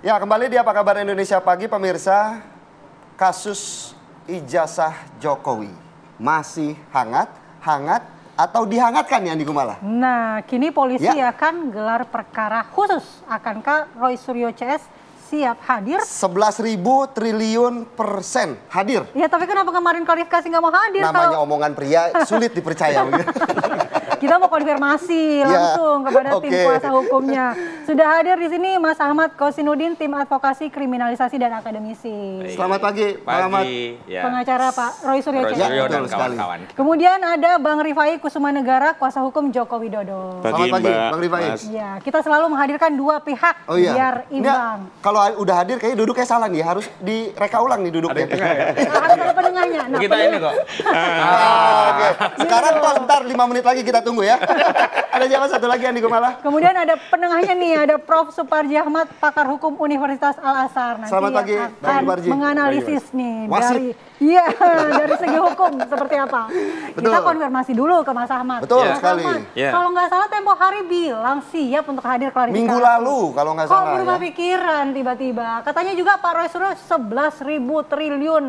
Ya, kembali di Apa Kabar Indonesia Pagi, pemirsa. Kasus ijazah Jokowi masih hangat atau dihangatkan ya, Andi Gumala? Nah, kini polisi akan gelar perkara khusus. Akankah Roy Suryo CS siap hadir? 11.000 triliun persen hadir. Ya, tapi kenapa kemarin klarifikasi nggak mau hadir? Namanya omongan pria sulit dipercaya. Kita mau konfirmasi langsung kepada tim kuasa hukumnya. Sudah hadir di sini Mas Ahmad Kosinudin, tim advokasi kriminalisasi dan akademisi. Selamat pagi, Pak Ahmad. Ya. Pengacara Pak Roy Suryo CS. Dan kawan-kawan. Kemudian ada Bang Rifai Kusumanegara, kuasa hukum Joko Widodo. Selamat pagi, Bang Rifai. Ya, kita selalu menghadirkan dua pihak biar imbang. Kalau udah hadir kayaknya duduknya salah nih, harus direka ulang nih duduknya. Harus ada penengahnya. Nah, kita ini kok. Oke. Sekarang kok ntar 5 menit lagi kita tunggu ya. Ada siapa satu lagi, Andi Gumala? Kemudian ada penengahnya nih, ada Prof. Suparji Ahmad, pakar hukum Universitas Al-Azhar. Nanti selamat pagi, Bang Suparji. Menganalisis nih Wasit. dari segi hukum seperti apa. Betul. Kita konfirmasi dulu ke Mas Ahmad. Betul Mas sekali. Ahmad, kalau nggak salah tempo hari bilang siap untuk hadir klarifikasi. Minggu lalu kalau nggak salah. Kok berubah pikiran tiba-tiba? Katanya juga Pak Roy Suryo 11.000 triliun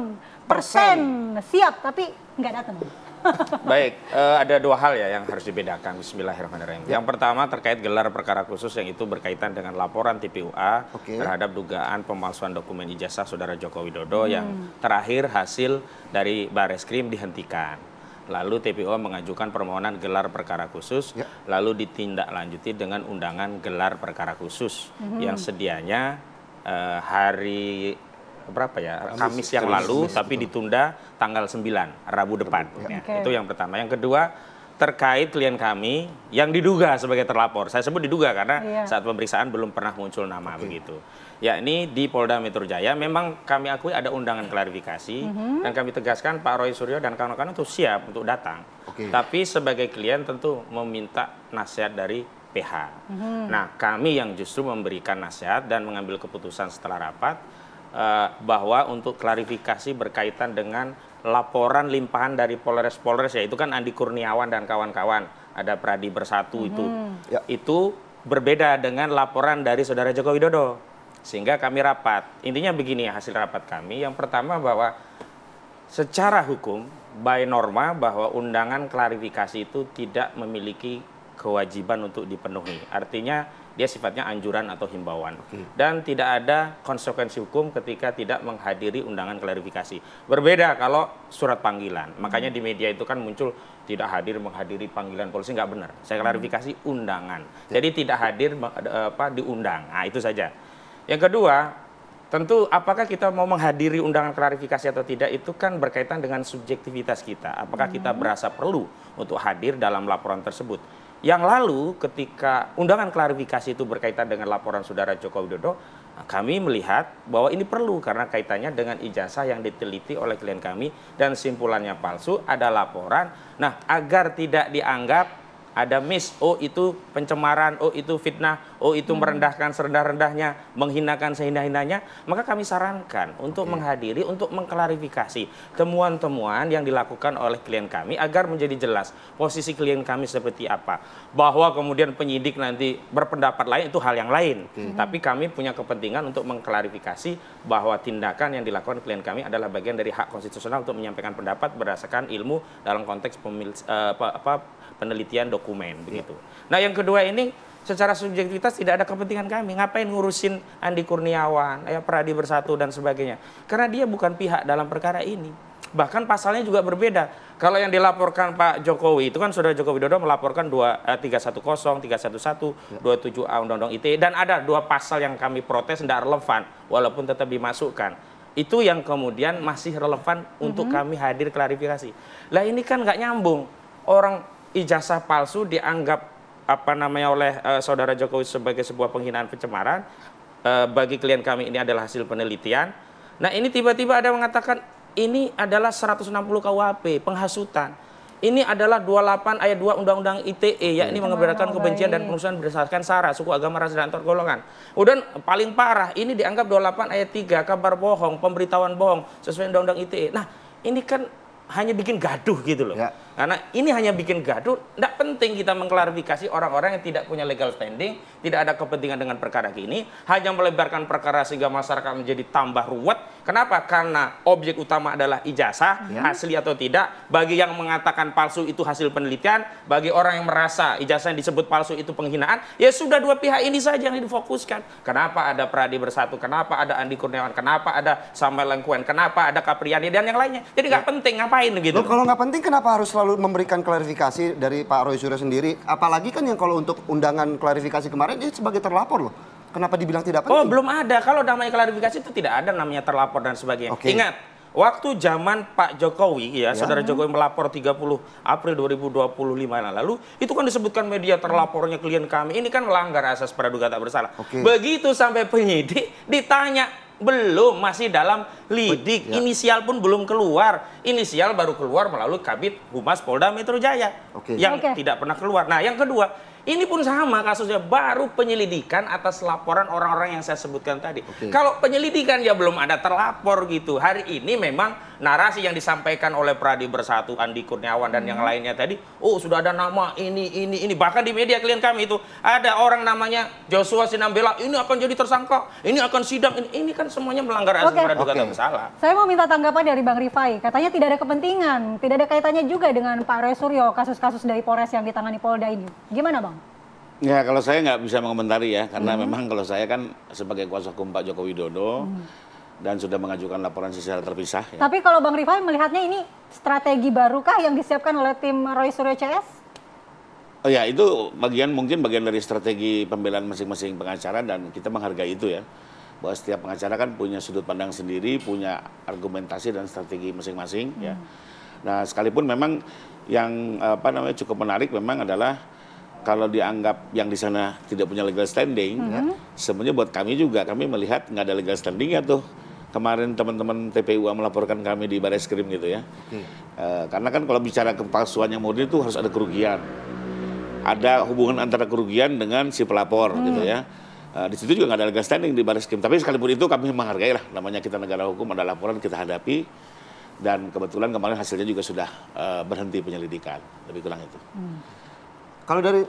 persen siap, tapi nggak datang. Baik, ada dua hal ya yang harus dibedakan. Bismillahirrahmanirrahim. Yang pertama terkait gelar perkara khusus yang itu berkaitan dengan laporan TPUA terhadap dugaan pemalsuan dokumen ijazah Saudara Joko Widodo yang terakhir hasil dari Bareskrim dihentikan. Lalu TPUA mengajukan permohonan gelar perkara khusus, lalu ditindaklanjuti dengan undangan gelar perkara khusus yang sedianya hari berapa ya, Kamis yang lalu, tapi ditunda tanggal 9, Rabu depan. Itu yang pertama. Yang kedua, terkait klien kami yang diduga sebagai terlapor. Saya sebut diduga karena saat pemeriksaan belum pernah muncul nama begitu. Yakni di Polda Metro Jaya, memang kami akui ada undangan klarifikasi dan kami tegaskan Pak Roy Suryo dan kawan-kawan itu siap untuk datang. Tapi sebagai klien tentu meminta nasihat dari PH. Nah, kami yang justru memberikan nasihat dan mengambil keputusan setelah rapat bahwa untuk klarifikasi berkaitan dengan laporan limpahan dari Polres ya, itu kan Andi Kurniawan dan kawan-kawan, ada Pradi Bersatu itu berbeda dengan laporan dari Saudara Joko Widodo, sehingga kami rapat. Intinya begini hasil rapat kami, yang pertama bahwa secara hukum by norma bahwa undangan klarifikasi itu tidak memiliki kewajiban untuk dipenuhi, artinya dia sifatnya anjuran atau himbauan. Dan tidak ada konsekuensi hukum ketika tidak menghadiri undangan klarifikasi. Berbeda kalau surat panggilan. Makanya di media itu kan muncul tidak hadir menghadiri panggilan polisi, nggak benar. Saya klarifikasi undangan. Jadi tidak hadir diundang. Nah, itu saja. Yang kedua, tentu apakah kita mau menghadiri undangan klarifikasi atau tidak itu kan berkaitan dengan subjektivitas kita. Apakah kita berasa perlu untuk hadir dalam laporan tersebut. Yang lalu ketika undangan klarifikasi itu berkaitan dengan laporan Saudara Joko Widodo, kami melihat bahwa ini perlu karena kaitannya dengan ijazah yang diteliti oleh klien kami dan simpulannya palsu, ada laporan. Nah, agar tidak dianggap ada oh itu pencemaran, oh itu fitnah, oh itu merendahkan serendah-rendahnya, menghinakan sehina-hinanya, maka kami sarankan untuk menghadiri, untuk mengklarifikasi temuan-temuan yang dilakukan oleh klien kami agar menjadi jelas posisi klien kami seperti apa. Bahwa kemudian penyidik nanti berpendapat lain itu hal yang lain, tapi kami punya kepentingan untuk mengklarifikasi bahwa tindakan yang dilakukan klien kami adalah bagian dari hak konstitusional untuk menyampaikan pendapat berdasarkan ilmu dalam konteks penelitian dokumen begitu. Nah, yang kedua ini secara subjektivitas tidak ada kepentingan kami. Ngapain ngurusin Andi Kurniawan, Pradi Bersatu dan sebagainya? Karena dia bukan pihak dalam perkara ini. Bahkan pasalnya juga berbeda. Kalau yang dilaporkan Pak Jokowi itu kan Saudara Joko Widodo melaporkan 310, 311, 27A Undang-Undang ITE, dan ada 2 pasal yang kami protes tidak relevan walaupun tetap dimasukkan. Itu yang kemudian masih relevan untuk kami hadir klarifikasi. Lah ini kan nggak nyambung. Orang ijazah palsu dianggap oleh Saudara Jokowi sebagai sebuah penghinaan pencemaran. Bagi klien kami ini adalah hasil penelitian. Nah, ini tiba-tiba ada mengatakan ini adalah 160 KUHP penghasutan. Ini adalah 28 ayat 2 Undang-Undang ITE, yakni memberantas kebencian dan penusukan berdasarkan sara, suku, agama, ras, dan antar golongan. Kemudian paling parah ini dianggap 28 ayat 3 kabar bohong, pemberitahuan bohong sesuai Undang-Undang ITE. Nah, ini kan hanya bikin gaduh gitu loh. Ya. Karena ini hanya bikin gaduh, tidak penting kita mengklarifikasi orang-orang yang tidak punya legal standing, tidak ada kepentingan dengan perkara ini, hanya melebarkan perkara sehingga masyarakat menjadi tambah ruwet. Kenapa? Karena objek utama adalah ijazah, asli atau tidak. Bagi yang mengatakan palsu itu hasil penelitian, bagi orang yang merasa ijazah yang disebut palsu itu penghinaan, ya sudah dua pihak ini saja yang difokuskan. Kenapa ada Pradi Bersatu, kenapa ada Andi Kurniawan, kenapa ada Samuel Lengkuen, kenapa ada Kapriani dan yang lainnya. Jadi nggak penting, ngapain gitu. Loh, kalau nggak penting kenapa harus selalu memberikan klarifikasi dari Pak Roy Suryo sendiri? Apalagi kan yang kalau untuk undangan klarifikasi kemarin dia sebagai terlapor loh. Kenapa dibilang tidak penting? Oh, belum ada. Kalau namanya klarifikasi itu tidak ada namanya terlapor dan sebagainya. Oke. Ingat, waktu zaman Pak Jokowi, ya, saudara Jokowi melapor 30 April 2025 lalu, itu kan disebutkan media terlapornya klien kami. Ini kan melanggar asas praduga tak bersalah. Oke. Begitu sampai penyidik ditanya, belum, masih dalam lidik. Ya. Inisial pun belum keluar. Inisial baru keluar melalui Kabid Humas Polda Metro Jaya. Oke. Yang Oke. tidak pernah keluar. Nah, yang kedua, ini pun sama kasusnya, baru penyelidikan atas laporan orang-orang yang saya sebutkan tadi. Oke. Kalau penyelidikan ya belum ada terlapor gitu. Hari ini memang narasi yang disampaikan oleh Pradi Bersatu, Andi Kurniawan dan yang lainnya tadi, oh sudah ada nama ini. Bahkan di media klien kami itu ada orang namanya Joshua Sinambela, ini akan jadi tersangka, ini akan sidang, ini kan semuanya melanggar asas Oke. praduga tak Oke. bersalah. Saya mau minta tanggapan dari Bang Rifai. Katanya tidak ada kepentingan, tidak ada kaitannya juga dengan Pak Roy Suryo, kasus-kasus dari Polres yang ditangani Polda ini. Gimana Bang? Ya, kalau saya nggak bisa mengomentari ya, karena memang kalau saya kan sebagai kuasa hukum Pak Joko Widodo dan sudah mengajukan laporan secara terpisah. Ya. Tapi kalau Bang Rifai melihatnya ini strategi barukah yang disiapkan oleh tim Roy Suryo CS? Oh ya, itu mungkin bagian dari strategi pembelaan masing-masing pengacara dan kita menghargai itu ya. Bahwa setiap pengacara kan punya sudut pandang sendiri, punya argumentasi dan strategi masing-masing ya. Nah, sekalipun memang yang cukup menarik memang adalah kalau dianggap yang di sana tidak punya legal standing, sebenarnya buat kami juga, kami melihat nggak ada legal standingnya tuh. Kemarin teman-teman TPUA melaporkan kami di Bareskrim gitu ya. Karena kan kalau bicara kepalsuan yang murni itu harus ada kerugian. Ada hubungan antara kerugian dengan si pelapor gitu ya. Di situ juga nggak ada legal standing di Bareskrim. Tapi sekalipun itu kami menghargai lah, namanya kita negara hukum, ada laporan kita hadapi. Dan kebetulan kemarin hasilnya juga sudah berhenti penyelidikan, lebih kurang itu. Kalau dari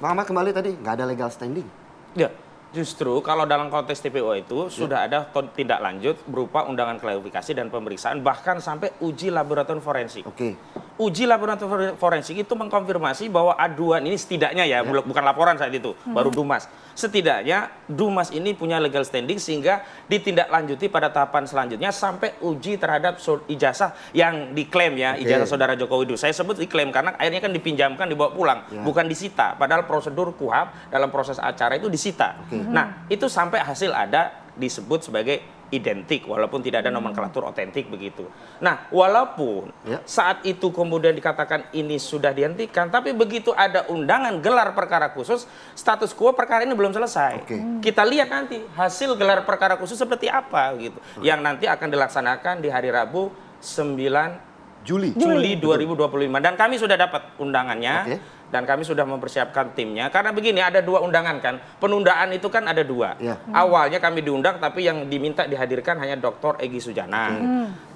Bang Ahmad kembali tadi nggak ada legal standing. Ya, justru kalau dalam konteks TPO itu sudah ada tindak lanjut berupa undangan klarifikasi dan pemeriksaan bahkan sampai uji laboratorium forensik. Oke. Uji laboratorium forensik itu mengkonfirmasi bahwa aduan ini setidaknya ya, bukan laporan saat itu, baru Dumas. Setidaknya Dumas ini punya legal standing sehingga ditindaklanjuti pada tahapan selanjutnya sampai uji terhadap ijazah yang diklaim ya, ijazah saudara Joko Widodo. Saya sebut diklaim karena akhirnya kan dipinjamkan, dibawa pulang, bukan disita. Padahal prosedur KUHP dalam proses acara itu disita. Nah, itu sampai hasil ada disebut sebagai identik walaupun tidak ada nomenklatur otentik begitu. Nah, walaupun saat itu kemudian dikatakan ini sudah dihentikan, tapi begitu ada undangan gelar perkara khusus, status quo perkara ini belum selesai. Kita lihat nanti hasil gelar perkara khusus seperti apa gitu. Yang nanti akan dilaksanakan di hari Rabu 9 Juli 2025 dan kami sudah dapat undangannya. Dan kami sudah mempersiapkan timnya. Karena begini, ada dua undangan kan. Penundaan itu kan ada dua. Awalnya kami diundang, tapi yang diminta dihadirkan hanya Dr. Egy Sujana.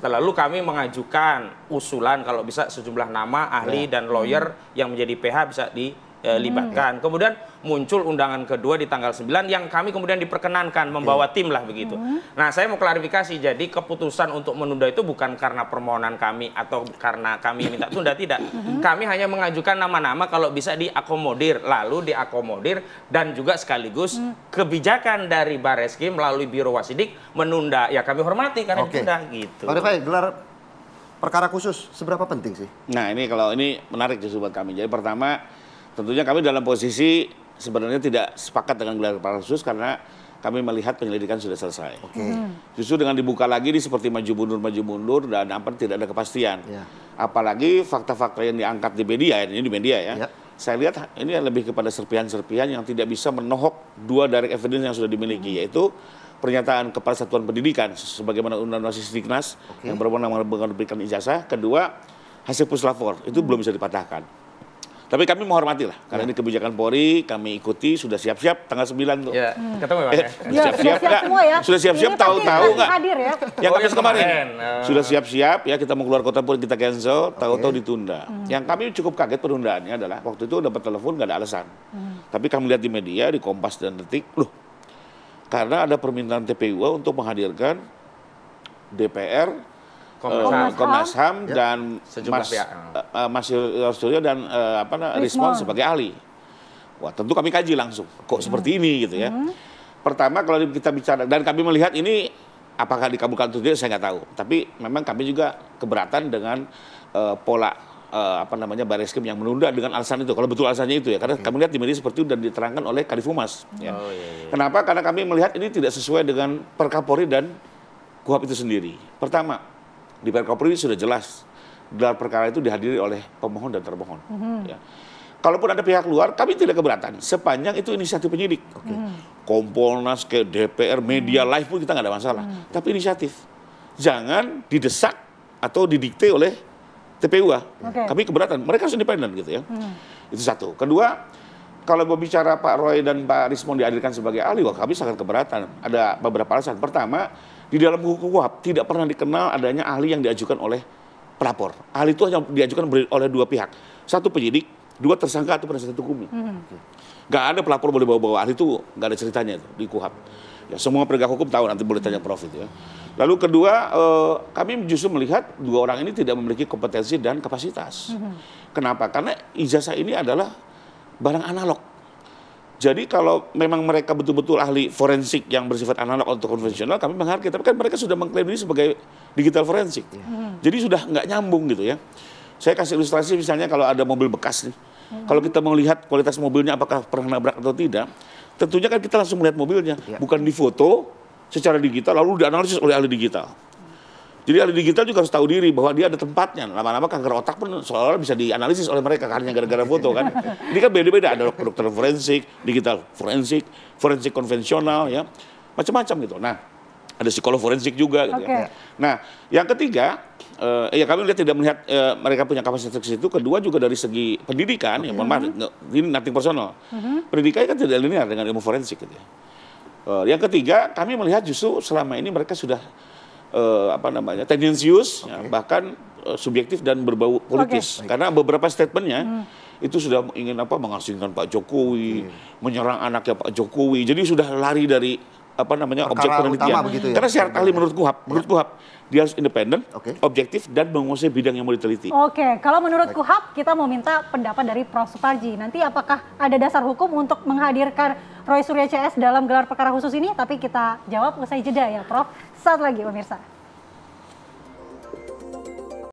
Lalu kami mengajukan usulan kalau bisa sejumlah nama ahli dan lawyer yang menjadi PH bisa dilibatkan. Kemudian muncul undangan kedua di tanggal 9 yang kami kemudian diperkenankan membawa tim lah begitu. Nah, saya mau klarifikasi. Jadi keputusan untuk menunda itu bukan karena permohonan kami atau karena kami minta tunda, tidak. Kami hanya mengajukan nama-nama kalau bisa diakomodir, lalu diakomodir dan juga sekaligus kebijakan dari Bareskrim melalui Biro Wasidik menunda. Ya kami hormati karena ditunda gitu. Pak Rifai, gelar perkara khusus seberapa penting sih? Nah, ini menarik justru buat kami. Jadi pertama, tentunya kami dalam posisi sebenarnya tidak sepakat dengan gelar perkara khusus karena kami melihat penyelidikan sudah selesai. Justru dengan dibuka lagi ini seperti maju mundur dan tidak ada kepastian. Apalagi fakta-fakta yang diangkat di media, ini di media ya. Saya lihat ini lebih kepada serpihan-serpihan yang tidak bisa menohok dua direct evidence yang sudah dimiliki, yaitu pernyataan Kepala Satuan Pendidikan sebagaimana Undang-Undang Sisdiknas yang berwenang memberikan ijazah. Kedua, hasil puslapor itu belum bisa dipatahkan. Tapi kami menghormati lah, karena ini kebijakan Polri, kami ikuti, sudah siap-siap tanggal 9 tuh. Ya, ketemu ya, Pak ya? Ya, Siap-siap siap nggak? semua ya. Sudah siap-siap, Ini tahu-tahu pasti nggak? hadir ya. Yang Oh, kamis yang kemarin. kemarin. Sudah siap-siap ya, kita mau keluar kota pun kita cancel, tahu-tahu ditunda. Yang kami cukup kaget penundaannya adalah, waktu itu dapat telepon nggak ada alasan. Tapi kami lihat di media, di Kompas dan Detik, loh, karena ada permintaan TPUA untuk menghadirkan DPR, Komnas HAM dan Sejumlah Mas pihak. Mas Suryo dan Rismon sebagai ahli. Wah, tentu kami kaji langsung. Kok seperti ini gitu ya. Pertama kalau kita bicara dan kami melihat ini apakah dikabulkan atau tidak saya nggak tahu. Tapi memang kami juga keberatan dengan pola Barreskrim yang menunda dengan alasan itu. Kalau betul alasannya itu ya, karena kami lihat di media seperti itu dan diterangkan oleh Kadif Humas. Ya. Oh, iya. Kenapa? Karena kami melihat ini tidak sesuai dengan Perkapolri dan KUHP itu sendiri. Pertama, di Perkapolri sudah jelas gelar perkara itu dihadiri oleh pemohon dan termohon. Ya. Kalaupun ada pihak luar, kami tidak keberatan sepanjang itu inisiatif penyidik. Kompolnas, ke DPR, media live pun kita nggak ada masalah. Tapi inisiatif, jangan didesak atau didikte oleh TPUA. Kami keberatan, mereka harus independen gitu ya. Itu satu. Kedua, kalau berbicara Pak Roy dan Pak Rismon dihadirkan sebagai ahli, wah kami sangat keberatan. Ada beberapa alasan. Pertama, di dalam hukum KUHP tidak pernah dikenal adanya ahli yang diajukan oleh pelapor. Ahli itu hanya diajukan oleh dua pihak. Satu penyidik, dua tersangka atau penasihat hukum. Gak ada pelapor boleh bawa-bawa ahli itu, gak ada ceritanya itu di KUHP. Ya, semua penegak hukum tahu, nanti boleh tanya Prof itu ya. Lalu kedua, kami justru melihat dua orang ini tidak memiliki kompetensi dan kapasitas. Kenapa? Karena ijazah ini adalah barang analog. Jadi kalau memang mereka betul-betul ahli forensik yang bersifat analog atau konvensional, kami menghargai. Tapi kan mereka sudah mengklaim diri sebagai digital forensik. Jadi sudah nggak nyambung gitu ya. Saya kasih ilustrasi misalnya kalau ada mobil bekas nih. Kalau kita mau lihat kualitas mobilnya apakah pernah nabrak atau tidak, tentunya kan kita langsung melihat mobilnya. Bukan difoto secara digital lalu dianalisis oleh ahli digital. Jadi ahli digital juga harus tahu diri bahwa dia ada tempatnya. Lama-lama kanker otak pun seolah-olah bisa dianalisis oleh mereka hanya gara-gara foto kan. Ini kan beda-beda, ada dokter forensik, digital forensik, forensik konvensional ya. Macam-macam gitu. Nah, ada psikolog forensik juga gitu ya. Nah, yang ketiga, ya kami lihat tidak melihat mereka punya kapasitas itu. Kedua juga dari segi pendidikan, ya mohon maaf, ini nothing personal. Pendidikan kan tidak linear dengan ilmu forensik gitu ya. Yang ketiga, kami melihat justru selama ini mereka sudah tendensius, ya, bahkan subjektif dan berbau politis. Karena beberapa statementnya itu sudah ingin mengasingkan Pak Jokowi, menyerang anaknya Pak Jokowi. Jadi sudah lari dari objek penelitian. Ya? Karena syarat ahli menurut KUHP, dia harus independen, objektif dan menguasai bidang yang mau diteliti. Kalau menurut KUHP kita mau minta pendapat dari Prof. Suparji. Nanti apakah ada dasar hukum untuk menghadirkan Roy Suryo CS dalam gelar perkara khusus ini? Tapi kita jawab usai jeda ya, Prof. Saat lagi pemirsa.